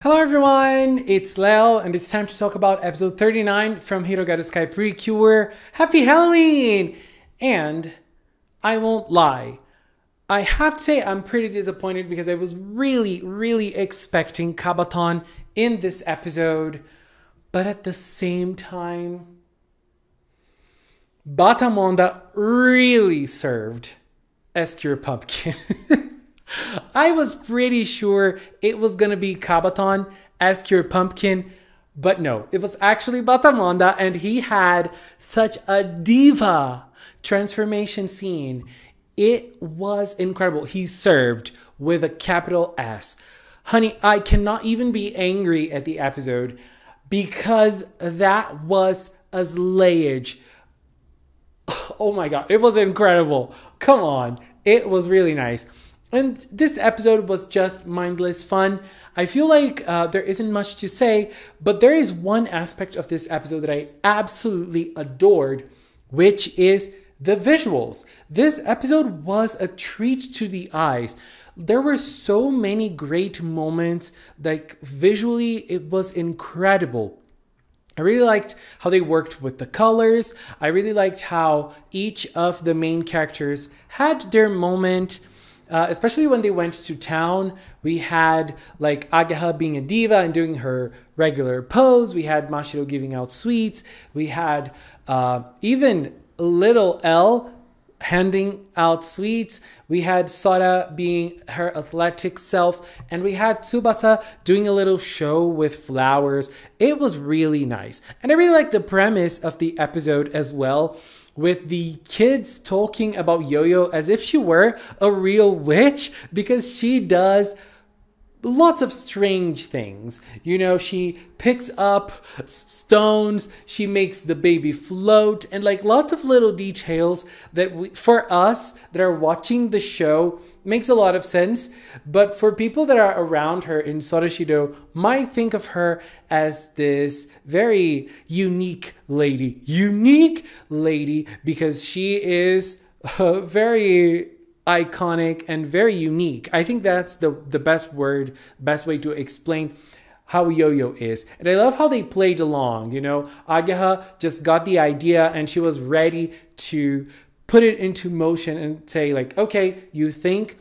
Hello everyone, it's Leo and it's time to talk about episode 39 from Hirogaru PreCure. Happy Halloween! And I won't lie, I have to say I'm pretty disappointed because I was really expecting Kabaton in this episode, but at the same time, Batam really served as Cure Pumpkin. I was pretty sure it was gonna be Kabaton as Cure Pumpkin, but no, it was actually Batam, and he had such a diva transformation scene. It was incredible. He served with a capital S. Honey, I cannot even be angry at the episode because that was a slayage. Oh my god, it was incredible. Come on, it was really nice. And this episode was just mindless fun. I feel like there isn't much to say, but there is one aspect of this episode that I absolutely adored, which is the visuals. This episode was a treat to the eyes. There were so many great moments, like visually it was incredible. I really liked how they worked with the colors. I really liked how each of the main characters had their moment. Especially when they went to town, we had like Agaha being a diva and doing her regular pose. We had Mashiro giving out sweets. We had even little L handing out sweets. We had Sora being her athletic self. And we had Tsubasa doing a little show with flowers. It was really nice. And I really like the premise of the episode as well, with the kids talking about Yo-Yo as if she were a real witch, because she does lots of strange things. You know, she picks up stones, she makes the baby float, and like lots of little details that for us that are watching the show makes a lot of sense, but for people that are around her in Soroshido might think of her as this very unique lady because she is very iconic and very unique. I think that's the best way to explain how Yo-Yo is. And I love how they played along, you know. Agaha just got the idea and she was ready to put it into motion and say like, okay, you think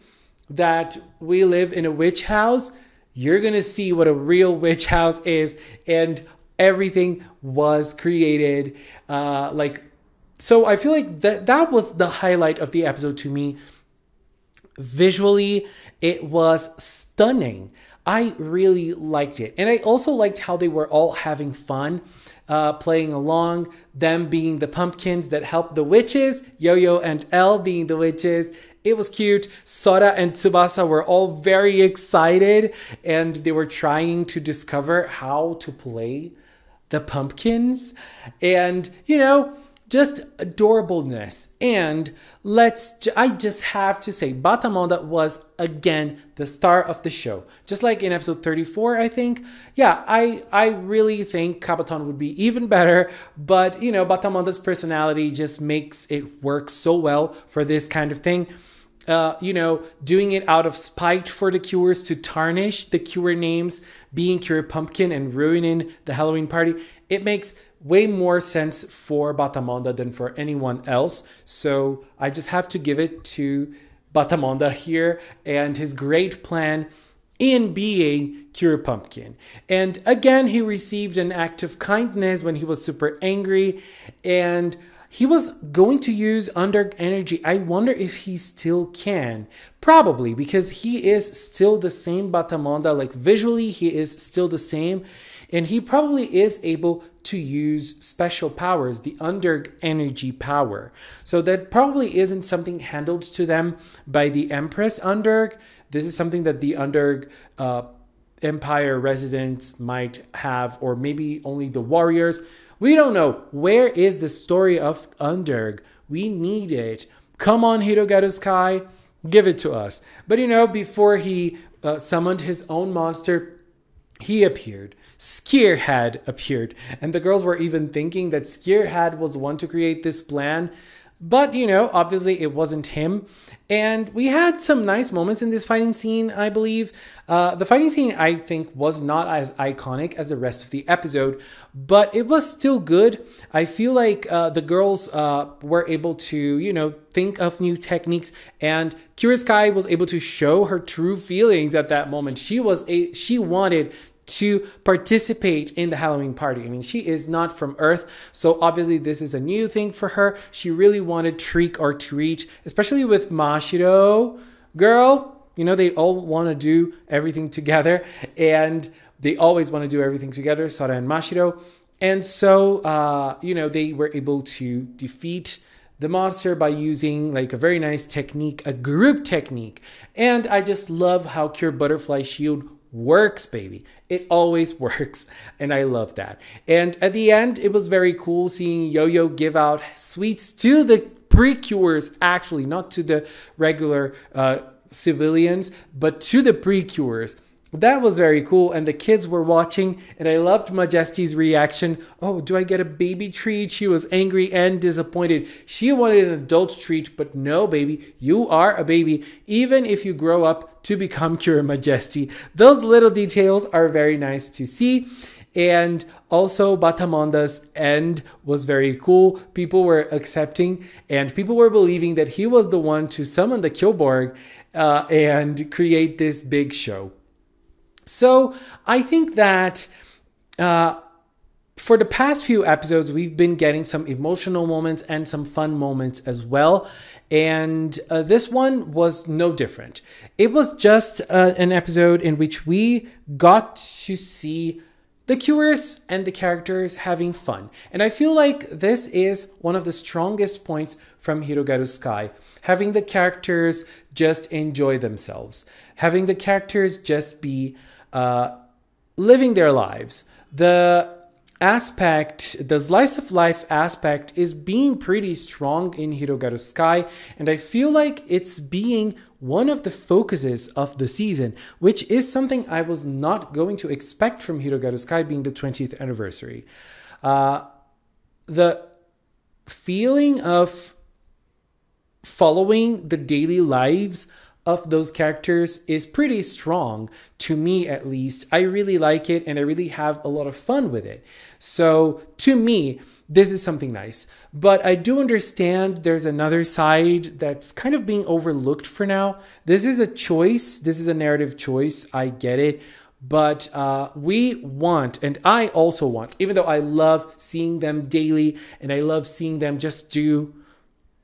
that we live in a witch house? You're gonna see what a real witch house is. And everything was created so I feel like that was the highlight of the episode to me. Visually, it was stunning. I really liked it. And I also liked how they were all having fun, playing along, them being the pumpkins that helped the witches, Yo-Yo and L being the witches. It was cute. Sora and Tsubasa were all very excited and they were trying to discover how to play the pumpkins. And, you know, just adorableness. And I just have to say, Batam was again the star of the show. Just like in episode 34, I think. Yeah, I really think Kabaton would be even better, but you know, Batamonda's personality just makes it work so well for this kind of thing. You know, doing it out of spite for the Cures to tarnish the Cure names, being Cure Pumpkin and ruining the Halloween party, it makes way more sense for Batam than for anyone else. So I just have to give it to Batam here and his great plan in being Cure Pumpkin. And again, he received an act of kindness when he was super angry, and he was going to use Underg energy. I wonder if he still can. Probably, because he is still the same Batam. Like visually, he is still the same. And he probably is able to use special powers, the Underg energy power. So that probably isn't something handled to them by the Empress Underg. This is something that the Underg Empire residents might have, or maybe only the warriors. We don't know. Where is the story of Underg? We need it. Come on, Hirogaru Sky, give it to us. But you know, before he summoned his own monster, he appeared. Skeerhead appeared. And the girls were even thinking that Skeerhead was the one to create this plan. But, you know, obviously it wasn't him. And we had some nice moments in this fighting scene, I believe. The fighting scene, I think, was not as iconic as the rest of the episode, but it was still good. I feel like the girls were able to, you know, think of new techniques, and Kuroskai was able to show her true feelings at that moment. She wanted to participate in the Halloween party. I mean, she is not from Earth, so obviously this is a new thing for her. She really wanted trick or treat, especially with Mashiro. Girl, you know, they all want to do everything together, and they always want to do everything together, Sora and Mashiro. And so, you know, they were able to defeat the monster by using like a very nice technique, a group technique. And I just love how Cure Butterfly Shield works, baby. It always works, and I love that. And at the end, it was very cool seeing Yo-Yo give out sweets to the PreCures, actually, not to the regular civilians, but to the PreCures. That was very cool, and the kids were watching, and I loved Majesti's reaction. Oh, do I get a baby treat? She was angry and disappointed. She wanted an adult treat, but no, baby, you are a baby, even if you grow up to become Cure Majesti. Those little details are very nice to see. And also Batamonda's end was very cool. People were accepting, and people were believing that he was the one to summon the Killborg and create this big show. So I think that for the past few episodes, we've been getting some emotional moments and some fun moments as well. And this one was no different. It was just an episode in which we got to see the Cures and the characters having fun. And I feel like this is one of the strongest points from Hirogaru Sky. Having the characters just enjoy themselves. Having the characters just be living their lives. The slice of life aspect is being pretty strong in Hirogaru Sky, and I feel like it's being one of the focuses of the season, which is something I was not going to expect from Hirogaru Sky being the 20th anniversary. The feeling of following the daily lives of those characters is pretty strong, to me at least. I really like it, and I really have a lot of fun with it. So to me, this is something nice. But I do understand there's another side that's kind of being overlooked for now. This is a choice. This is a narrative choice. I get it. But we want, and I also want, even though I love seeing them daily and I love seeing them just do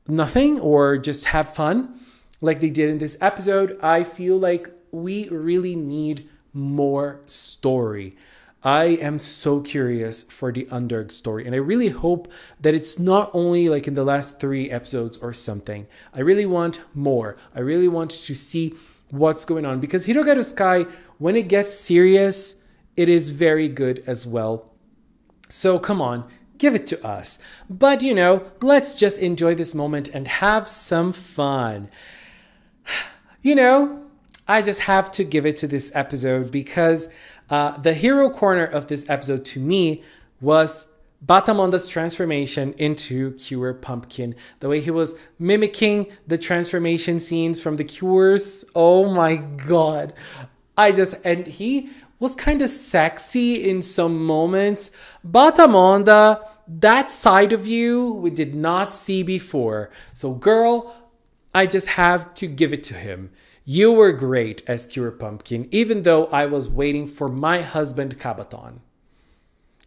nothing or just have fun, like they did in this episode, I feel like we really need more story. I am so curious for the Underg story, and I really hope that it's not only like in the last 3 episodes or something. I really want more. I really want to see what's going on, because Hirogaru Sky, when it gets serious, it is very good as well. So come on, give it to us. But you know, let's just enjoy this moment and have some fun. You know, I just have to give it to this episode because the hero corner of this episode to me was Batamonda's transformation into Cure Pumpkin. The way he was mimicking the transformation scenes from the Cures. Oh my god. And he was kind of sexy in some moments. Batamonda, that side of you we did not see before. So girl, I just have to give it to him. You were great as Cure Pumpkin, even though I was waiting for my husband Kabaton.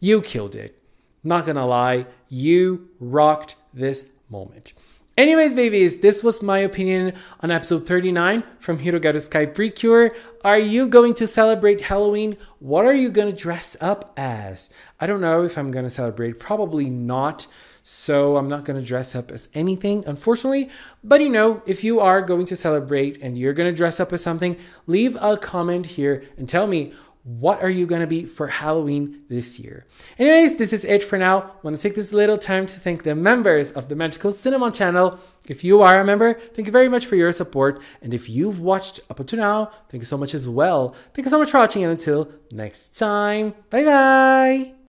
You killed it. Not gonna lie, you rocked this moment. Anyways, babies, this was my opinion on episode 39 from Hirogaru Sky PreCure. Are you going to celebrate Halloween? What are you going to dress up as? I don't know if I'm going to celebrate. Probably not. So I'm not going to dress up as anything, unfortunately. But you know, if you are going to celebrate and you're going to dress up as something, leave a comment here and tell me, what are you going to be for Halloween this year? Anyways, this is it for now. I want to take this little time to thank the members of the Magical Cinema channel. If you are a member, thank you very much for your support. And if you've watched up until now, thank you so much as well. Thank you so much for watching, and until next time, bye bye.